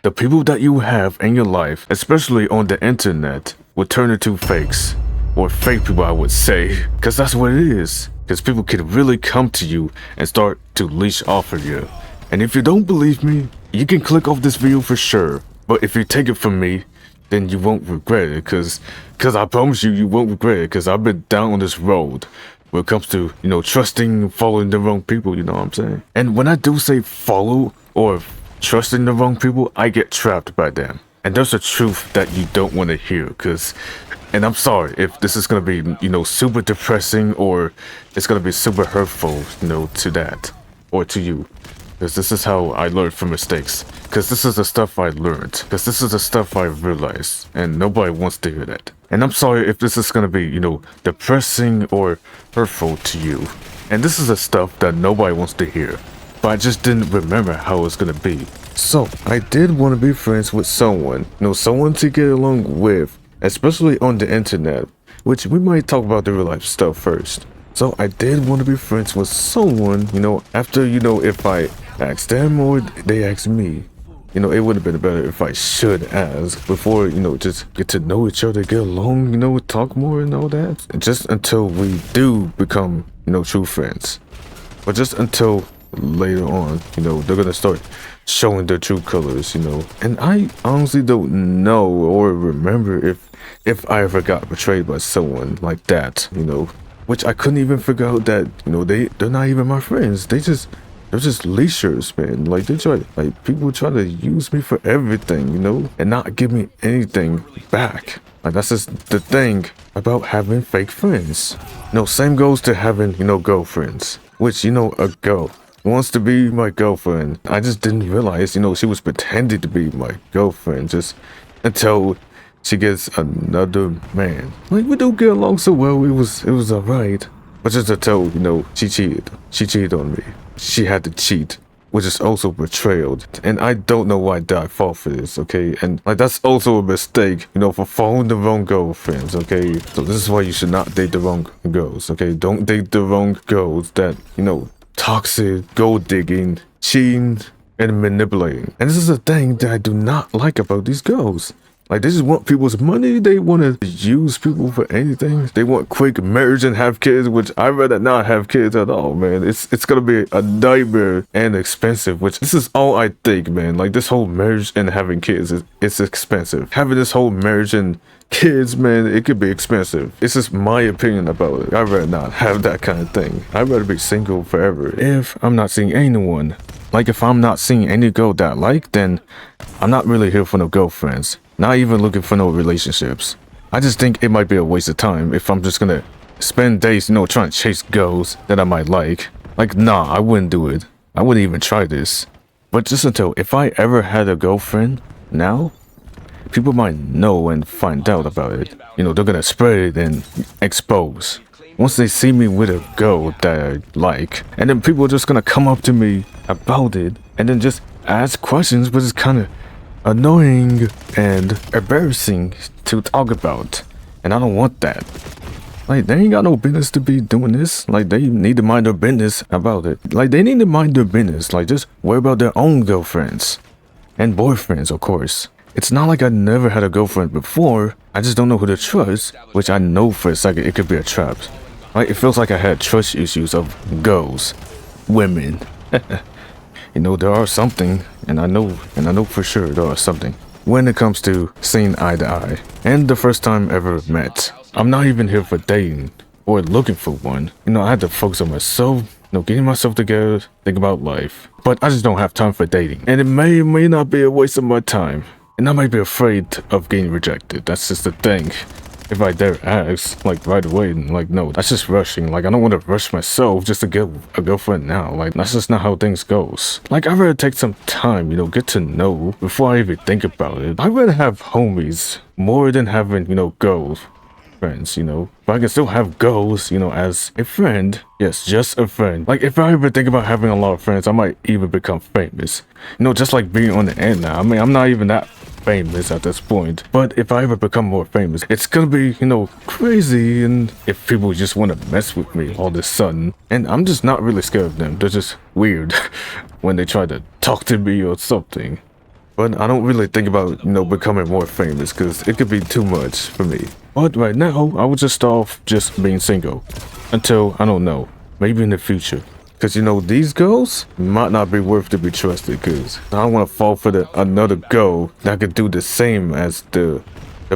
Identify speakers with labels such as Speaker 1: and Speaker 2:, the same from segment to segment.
Speaker 1: the people that you have in your life, especially on the internet, will turn into fakes. Or fake people, I would say. Because that's what it is. Because people can really come to you and start to leech off of you. And if you don't believe me, you can click off this video for sure. But if you take it from me, then you won't regret it. Because I promise you, you won't regret it. Because I've been down on this road when it comes to, trusting and following the wrong people, you know what I'm saying? And when I do say follow or trusting the wrong people, I get trapped by them. And there's a truth that you don't want to hear, and I'm sorry if this is going to be, super depressing or it's going to be super hurtful, to that or to you. Because this is how I learned from mistakes. Because this is the stuff I learned. Because this is the stuff I realized. And nobody wants to hear that. And I'm sorry if this is going to be, depressing or hurtful to you. And this is the stuff that nobody wants to hear. But I just didn't remember how it was going to be. So, I did want to be friends with someone. Someone to get along with. Especially on the internet. Which we might talk about the real life stuff first. So, I did want to be friends with someone, after, if I asked them or they asked me. It would have been better if I should ask before, just get to know each other, get along, talk more and all that. And just until we do become, true friends. But just until later on, they're gonna start showing their true colors, And I honestly don't know or remember if I ever got betrayed by someone like that, Which I couldn't even figure out that, they're not even my friends. They're just leechers, man. Like people try to use me for everything, and not give me anything back. Like that's just the thing about having fake friends. Same goes to having, girlfriends. Which, a girl wants to be my girlfriend. I just didn't realize, she was pretending to be my girlfriend just until she gets another man. Like we don't get along so well. It was alright. But just until, she cheated. She cheated on me. She had to cheat, which is also betrayal. And I don't know why I fall for this, okay? And that's also a mistake, for following the wrong girlfriends, okay? So this is why you should not date the wrong girls, okay? Don't date the wrong girls that, toxic, gold digging, cheating, and manipulating. And this is a thing that I do not like about these girls. Like, they just want people's money. They want to use people for anything. They want quick marriage and have kids, which I'd rather not have kids at all, man. It's going to be a nightmare and expensive, which this is all I think, man. Like, this whole marriage and having kids, it's expensive. Having this whole marriage and kids, man, it could be expensive. It's just my opinion about it. I'd rather not have that kind of thing. I'd rather be single forever if I'm not seeing anyone. Like, if I'm not seeing any girl that I like, then I'm not really here for no girlfriends. Not even looking for no relationships. I just think it might be a waste of time if I'm just gonna spend days, trying to chase girls that I might like. Like, nah, I wouldn't do it. I wouldn't even try this. But just until, if I ever had a girlfriend, now, people might know and find out about it. They're gonna spread it and expose. Once they see me with a girl that I like, and then people are just gonna come up to me about it, and then just ask questions, but it's kind of annoying and embarrassing to talk about, and I don't want that. Like, they ain't got no business to be doing this. Like, they need to mind their business about it. Like, they need to mind their business. Like, just worry about their own girlfriends and boyfriends, of course. It's not like I never had a girlfriend before. I just don't know who to trust, which I know for a second it could be a trap. Like, it feels like I had trust issues of girls, women. There are something, and I know for sure there are something when it comes to seeing eye to eye. And the first time ever met, I'm not even here for dating or looking for one. I had to focus on myself, getting myself together, think about life. But I just don't have time for dating. And it may or may not be a waste of my time. And I might be afraid of getting rejected. That's just the thing. If I dare ask, like, right away, like, no, that's just rushing. Like, I don't want to rush myself just to get a girlfriend now. Like, that's just not how things goes. Like, I'd rather take some time, get to know before I even think about it. I'd rather have homies more than having, girls. Friends, but I can still have girls, as a friend. Yes, just a friend. Like, if I ever think about having a lot of friends, I might even become famous. Just like being on the end now. I mean, I'm not even that famous at this point, but if I ever become more famous, it's gonna be, crazy. And if people just want to mess with me all of a sudden, and I'm just not really scared of them. They're just weird when they try to talk to me or something. But I don't really think about, becoming more famous because it could be too much for me. But right now, I would just start off just being single. Until, I don't know, maybe in the future. Because, these girls might not be worth to be trusted because I don't want to fall for another girl that could do the same as the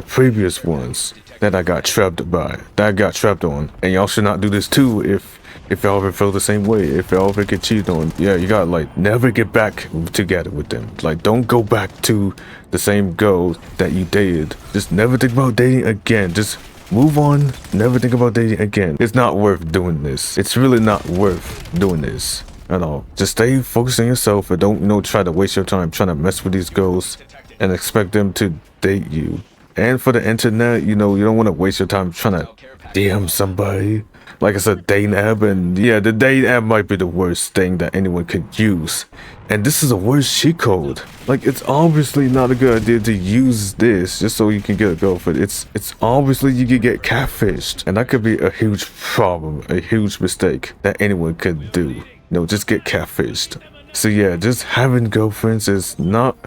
Speaker 1: previous ones that I got trapped by, that I got trapped on. And y'all should not do this too if y'all ever feel the same way, if y'all ever get cheated on. Yeah, you gotta like never get back together with them. Like don't go back to the same girl that you dated. Just never think about dating again. Just move on, never think about dating again. It's not worth doing this. It's really not worth doing this at all. Just stay focused on yourself and don't, try to waste your time trying to mess with these girls and expect them to date you. And for the internet, you don't want to waste your time trying to DM somebody. Like I said, dating app, and yeah, the dating app might be the worst thing that anyone could use. And this is the worst cheat code. Like, it's obviously not a good idea to use this just so you can get a girlfriend. It's obviously you could get catfished, and that could be a huge problem, a huge mistake that anyone could do. Just get catfished. So yeah, just having girlfriends is not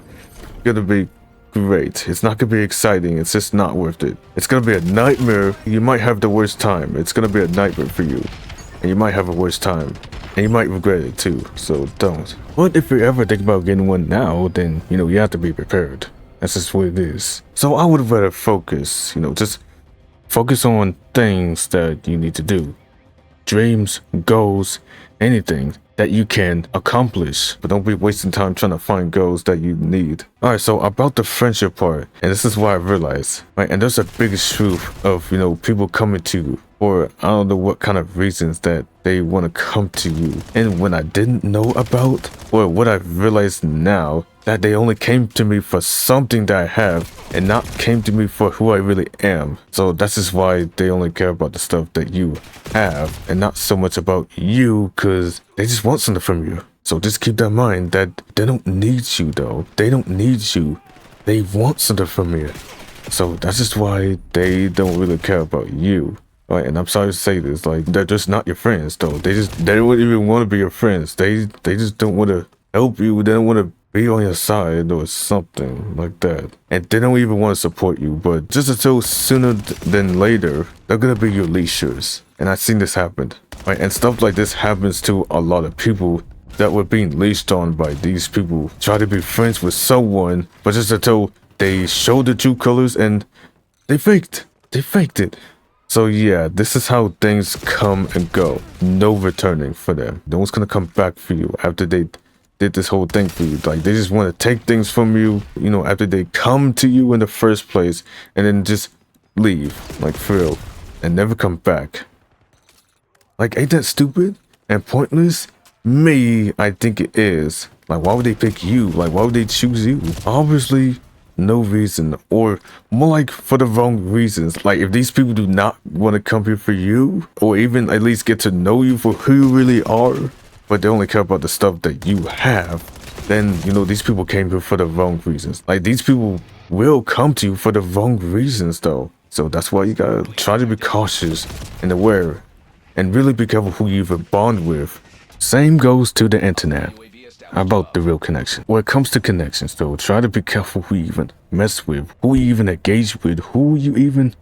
Speaker 1: gonna be great. It's not gonna be exciting. It's just not worth it. It's gonna be a nightmare. You might have the worst time. It's gonna be a nightmare for you, and you might have a worse time, and you might regret it too. So don't. But if you ever think about getting one now, then you have to be prepared. That's just what it is. So I would rather focus. Just focus on things that you need to do, dreams, goals, anything that you can accomplish, but don't be wasting time trying to find goals that you need. All right, so about the friendship part, and this is why I realized, right? And there's a big truth of people coming to you for I don't know what kind of reasons that they want to come to you. And when I didn't know about, or what I've realized now, that they only came to me for something that I have and not came to me for who I really am. So that's just why they only care about the stuff that you have and not so much about you, because they just want something from you. So just keep that in mind that they don't need you though. They don't need you. They want something from you. So that's just why they don't really care about you. Right, and I'm sorry to say this, like they're just not your friends though. They don't even want to be your friends. They just don't want to help you. They don't want to be on your side or something like that. And they don't even want to support you, but just until sooner than later, they're gonna be your leashers. And I've seen this happen, right? And stuff like this happens to a lot of people that were being leashed on by these people. Try to be friends with someone, but just until they show the true colors and they faked it. So yeah, this is how things come and go. No returning for them. No one's gonna come back for you after they did this whole thing for you. Like they just want to take things from you, after they come to you in the first place and then just leave, like for real, and never come back. Like, ain't that stupid and pointless? Me, I think it is. Like, why would they pick you? Like, why would they choose you? Obviously, no reason, or more like for the wrong reasons. Like, if these people do not want to come here for you, or even at least get to know you for who you really are, but they only care about the stuff that you have, then, these people came here for the wrong reasons. Like, these people will come to you for the wrong reasons, though. So that's why you gotta try to be cautious and aware, and really be careful who you even bond with. Same goes to the internet. About the real connection. When it comes to connections, though, try to be careful who you even mess with, who you even engage with, who you even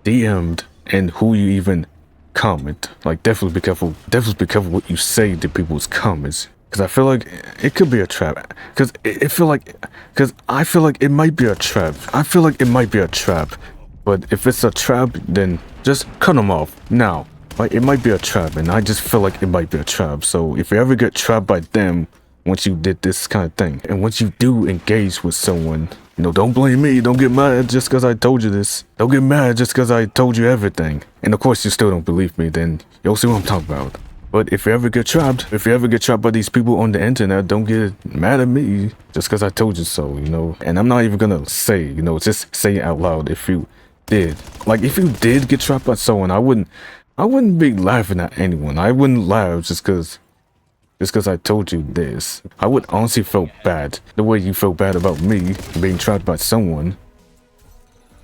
Speaker 1: DM'd, and who you even comment. Like, definitely be careful. Definitely be careful what you say to people's comments, because I feel like it could be a trap. Because I feel like it might be a trap. I feel like it might be a trap. But if it's a trap, then just cut them off now. Like, it might be a trap, and I just feel like it might be a trap. So if you ever get trapped by them, once you did this kind of thing, and once you do engage with someone, don't blame me. Don't get mad just because I told you this. Don't get mad just because I told you everything. And of course you still don't believe me, then you'll see what I'm talking about. But if you ever get trapped by these people on the internet, don't get mad at me just because I told you so, And I'm not even gonna say, just say it out loud if you did. Like, if you did get trapped by someone, I wouldn't be laughing at anyone. I wouldn't laugh just because I told you this. I would honestly feel bad the way you feel bad about me being trapped by someone.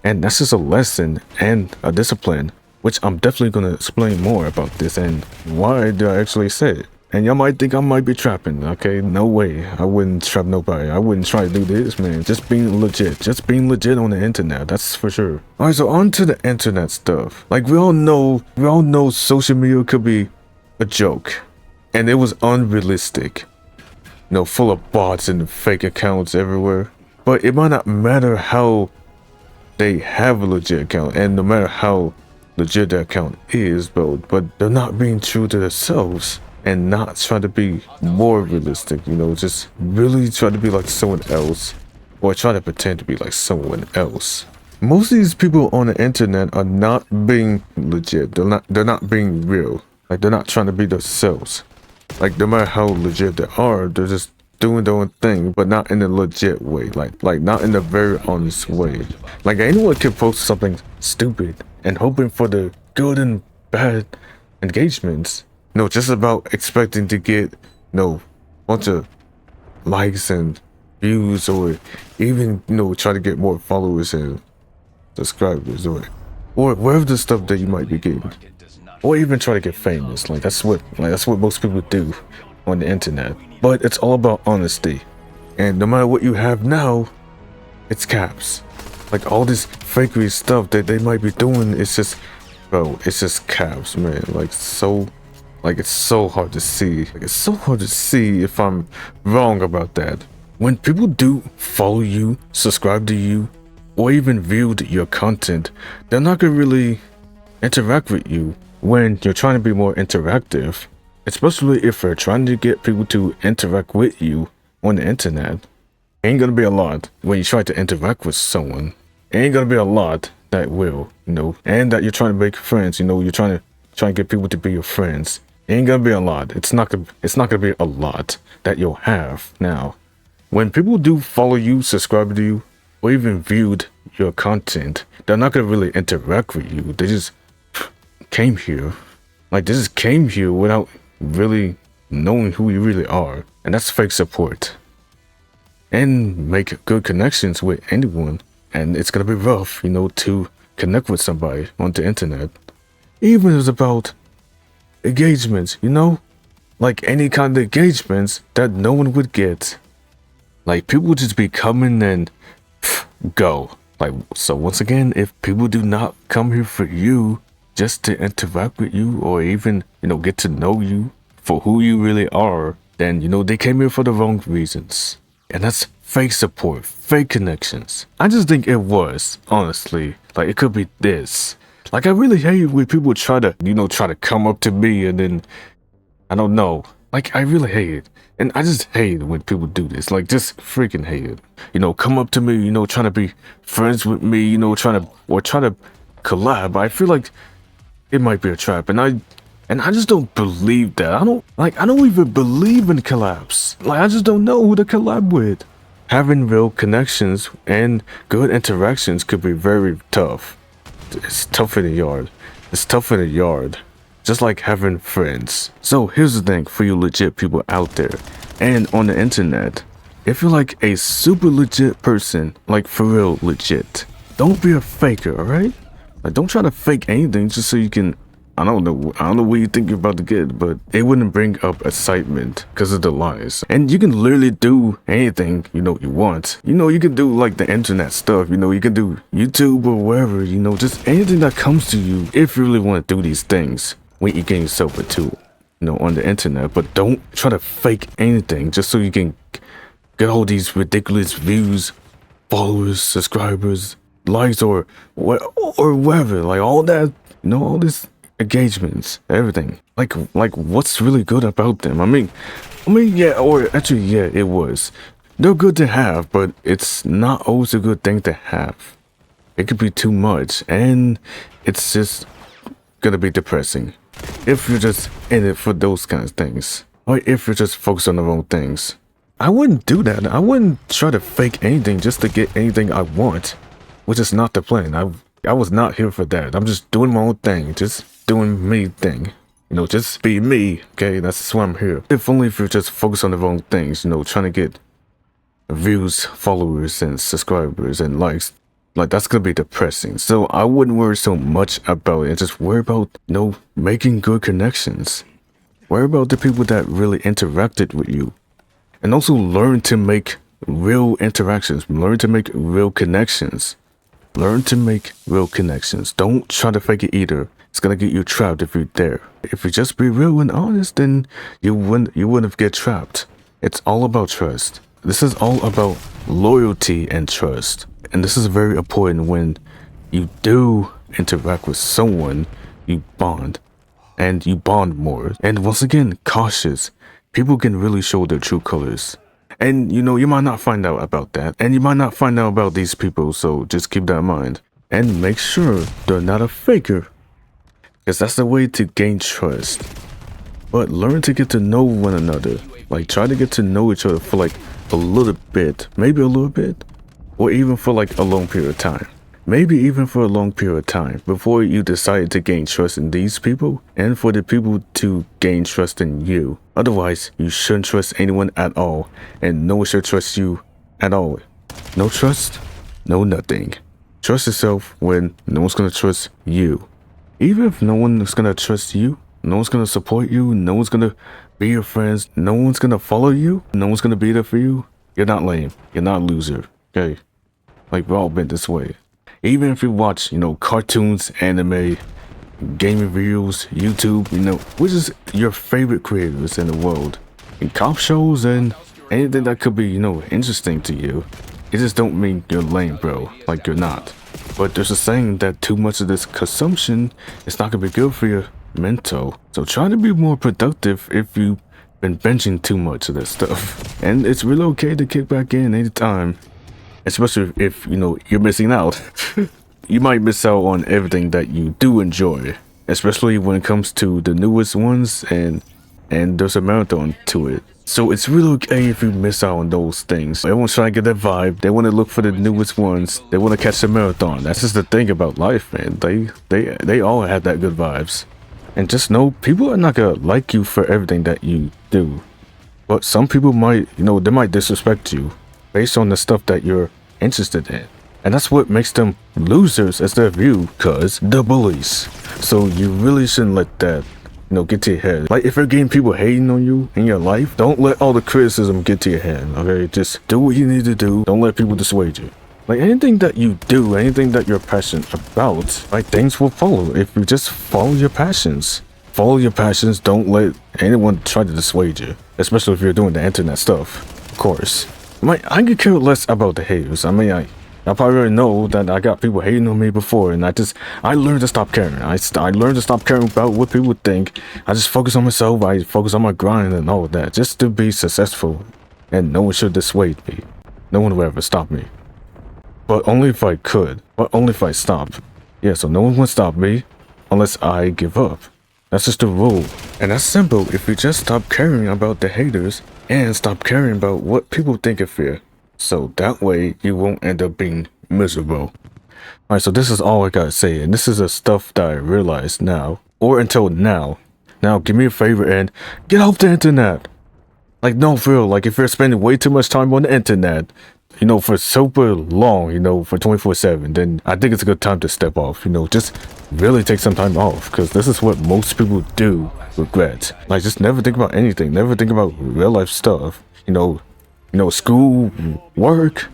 Speaker 1: And that's just a lesson and a discipline, which I'm definitely going to explain more about this and why did I actually say it. And y'all might think I might be trapping, okay? No way. I wouldn't trap nobody. I wouldn't try to do this, man. Just being legit. Just being legit on the internet. That's for sure. Alright, so on to the internet stuff. Like, we all know social media could be a joke. And it was unrealistic. You know, full of bots and fake accounts everywhere. But it might not matter how they have a legit account, and no matter how legit the account is, but they're not being true to themselves and not trying to be more realistic, you know, just really try to be like someone else or try to pretend to be like someone else. Most of these people on the internet are not being legit. They're not being real. Like, they're not trying to be themselves. Like, no matter how legit they are, they're just doing their own thing, but not in a legit way. Like not in a very honest way. Like, anyone can post something stupid and hoping for the good and bad engagements. No, just about expecting to get, a bunch of likes and views, or even, try to get more followers and subscribers, or whatever the stuff that you might be getting. Or even try to get famous. That's what most people do on the internet. But it's all about honesty. And no matter what you have now, it's caps. Like, all this fakery stuff that they might be doing, it's just caps, man. It's so hard to see. It's so hard to see if I'm wrong about that. When people do follow you, subscribe to you, or even view your content, they're not gonna really interact with you when you're trying to be more interactive. Especially if you're trying to get people to interact with you on the internet. Ain't gonna be a lot when you try to interact with someone. Ain't gonna be a lot that will, and that you're trying to make friends, you're trying to get people to be your friends. Ain't gonna be a lot. It's not gonna be a lot that you'll have now. When people do follow you, subscribe to you, or even viewed your content, they're not gonna really interact with you. They just came here. They just came here without really knowing who you really are. And that's fake support. And make good connections with anyone. And it's gonna be rough, to connect with somebody on the internet. Even if it's about engagements, like any kind of engagements that no one would get. Like, people would just be coming and go. So once again, if people do not come here for you just to interact with you, or even, get to know you for who you really are, then, they came here for the wrong reasons. And that's fake support, fake connections. I just think it was, honestly. It could be this. I really hate when people try to come up to me and then, I don't know. I really hate it. And I just hate when people do this. Just freaking hate it. Come up to me, trying to be friends with me, trying to collab. I feel like it might be a trap, and I just don't believe that. I don't even believe in collabs. I just don't know who to collab with. Having real connections and good interactions could be very tough. It's tough in the yard. It's tough in the yard. Just like having friends. So here's the thing for you legit people out there and on the internet. If you're a super legit person, for real legit, don't be a faker, alright? Don't try to fake anything just so you can, I don't know what you think you're about to get, but it wouldn't bring up excitement because of the lies. And you can literally do anything, you want. You can do the internet stuff, you can do YouTube or wherever, just anything that comes to you if you really want to do these things when you get yourself into, on the internet. But don't try to fake anything just so you can get all these ridiculous views, followers, subscribers, likes, or whatever, all that, all this engagements, everything. What's really good about them? I mean, yeah, or actually, yeah, it was. They're good to have, but it's not always a good thing to have. It could be too much, and it's just gonna be depressing if you're just in it for those kinds of things, or if you're just focused on the wrong things. I wouldn't do that. I wouldn't try to fake anything just to get anything I want, which is not the plan. I was not here for that. I'm just doing my own thing, just doing me thing. Just be me, okay? That's why I'm here. If only if you're just focused on the wrong things, trying to get views, followers, and subscribers, and likes. That's gonna be depressing. So I wouldn't worry so much about it. Just worry about, making good connections. Worry about the people that really interacted with you. And also learn to make real interactions. Learn to make real connections. Learn to make real connections. Don't try to fake it either. It's gonna get you trapped if you're there. If you just be real and honest, then you wouldn't get trapped. It's all about trust. This is all about loyalty and trust. And this is very important when you do interact with someone, you bond. And you bond more. And once again, cautious. People can really show their true colors. And you know, you might not find out about that. And you might not find out about these people, so just keep that in mind. And make sure they're not a faker. Because that's the way to gain trust. But learn to get to know one another. Like, try to get to know each other for like a little bit. Maybe a little bit. Or even for like a long period of time. Maybe even for a long period of time before you decide to gain trust in these people and for the people to gain trust in you. Otherwise, you shouldn't trust anyone at all and no one should trust you at all. No trust, no nothing. Trust yourself when no one's gonna trust you. Even if no one is gonna trust you, no one's gonna support you, no one's gonna be your friends, no one's gonna follow you, no one's gonna be there for you, you're not lame, you're not a loser, okay? Like, we've all been this way. Even if you watch, you know, cartoons, anime, gaming videos, YouTube, you know, which is your favorite creators in the world, and cop shows and anything that could be, you know, interesting to you, it just don't mean you're lame, bro. Like, you're not. But there's a saying that too much of this consumption is not gonna be good for your mental. So try to be more productive if you've been binging too much of this stuff. And it's really okay to kick back in anytime. Especially if, you know, you're missing out. You might miss out on everything that you do enjoy. Especially when it comes to the newest ones and there's a marathon to it. So it's really okay if you miss out on those things. Everyone's trying to get that vibe. They want to look for the newest ones. They want to catch the marathon. That's just the thing about life, man. They all have that good vibes. And just know, people are not gonna like you for everything that you do. But some people might, you know, they might disrespect you based on the stuff that you're interested in. And that's what makes them losers as their view, cause they're bullies. So you really shouldn't let that, you know, get to your head. Like, if you're getting people hating on you in your life, don't let all the criticism get to your head, okay? Just do what you need to do. Don't let people dissuade you. Like, anything that you do, anything that you're passionate about, like, things will follow if you just follow your passions. Follow your passions. Don't let anyone try to dissuade you, especially if you're doing the internet stuff, of course. I could care less about the haters. I mean, I probably already know that I got people hating on me before, and I learned to stop caring. I learned to stop caring about what people think. I just focus on myself. I focus on my grind and all of that, just to be successful. And no one should dissuade me. No one will ever stop me. But only if I could. But only if I stopped. Yeah, so no one will stop me unless I give up. That's just the rule. And that's simple. If you just stop caring about the haters and stop caring about what people think of you. So that way you won't end up being miserable. Alright, so this is all I gotta say. And this is the stuff that I realized now. Or until now. Now, give me a favor and get off the internet. Like, no, for real. Like, if you're spending way too much time on the internet, you know, for super long, you know, for 24/7, then I think it's a good time to step off, you know, just really take some time off, because this is what most people do regret. Like, just never think about anything, never think about real life stuff, you know, school, work.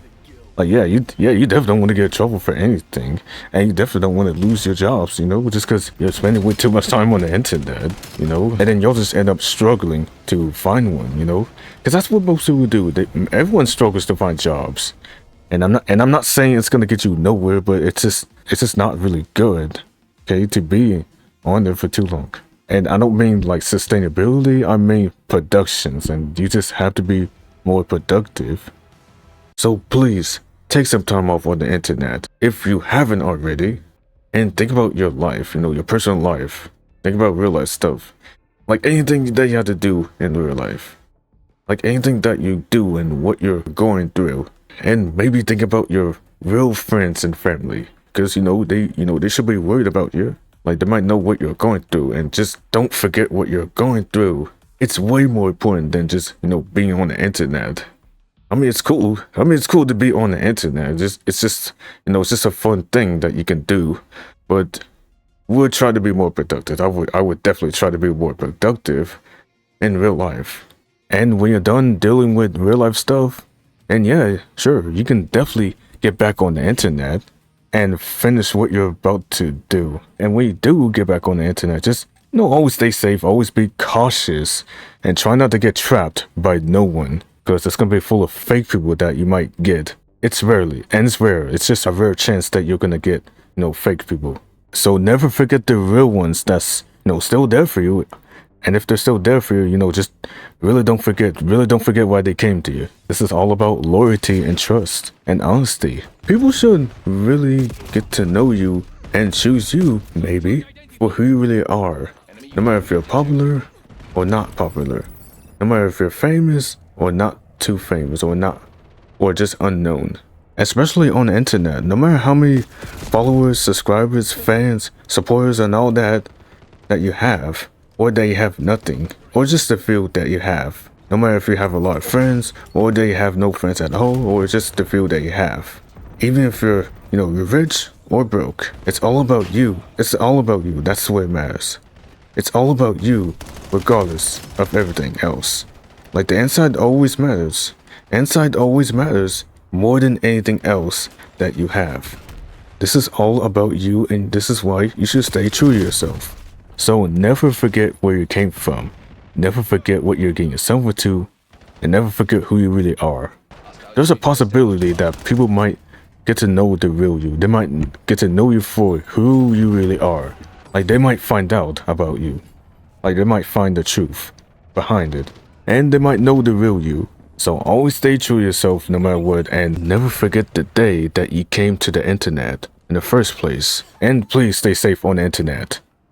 Speaker 1: Like, yeah, you definitely don't want to get in trouble for anything, and you definitely don't want to lose your jobs, you know, just because you're spending way too much time on the internet, you know, and then you'll just end up struggling to find one, you know, because that's what most people do. Everyone struggles to find jobs, and I'm not saying it's gonna get you nowhere, but it's just not really good, okay, to be on there for too long. And I don't mean like sustainability, I mean productions, and you just have to be more productive. So please, take some time off on the internet if you haven't already, and think about your life, you know, your personal life. Think about real life stuff. Like anything that you have to do in real life. Like anything that you do and what you're going through. And maybe think about your real friends and family. Because, you know, they should be worried about you. Like, they might know what you're going through, and just don't forget what you're going through. It's way more important than just, you know, being on the internet. I mean, it's cool. I mean, it's cool to be on the internet. It's just, you know, it's just a fun thing that you can do. But we'll try to be more productive. I would definitely try to be more productive. in real life. And when you're done dealing with real life stuff, and yeah, sure, you can definitely get back on the internet and finish what you're about to do. And when you do get back on the internet, just always stay safe, always be cautious, and try not to get trapped by no one, because it's gonna be full of fake people that you might get. It's rarely, and it's rare. It's just a rare chance that you're gonna get, fake people. So never forget the real ones that's, still there for you. And if they're still there for you, just really don't forget why they came to you. This is all about loyalty and trust and honesty. People should really get to know you and choose you, maybe, for who you really are. No matter if you're popular or not popular. No matter if you're famous or not too famous or just unknown. Especially on the internet, no matter how many followers, subscribers, fans, supporters, and all that you have, or that you have nothing, or just the feel that you have. No matter if you have a lot of friends, or that you have no friends at all, or just the feel that you have. Even if you're rich or broke, it's all about you. It's all about you. That's what matters. It's all about you, regardless of everything else. Like, the inside always matters. Inside always matters more than anything else that you have. This is all about you, and this is why you should stay true to yourself. So never forget where you came from. Never forget what you're getting yourself into, and never forget who you really are. There's a possibility that people might get to know the real you. They might get to know you for who you really are. Like, they might find out about you. Like, they might find the truth behind it. And they might know the real you. So always stay true to yourself no matter what, and never forget the day that you came to the internet in the first place. And please stay safe on the internet.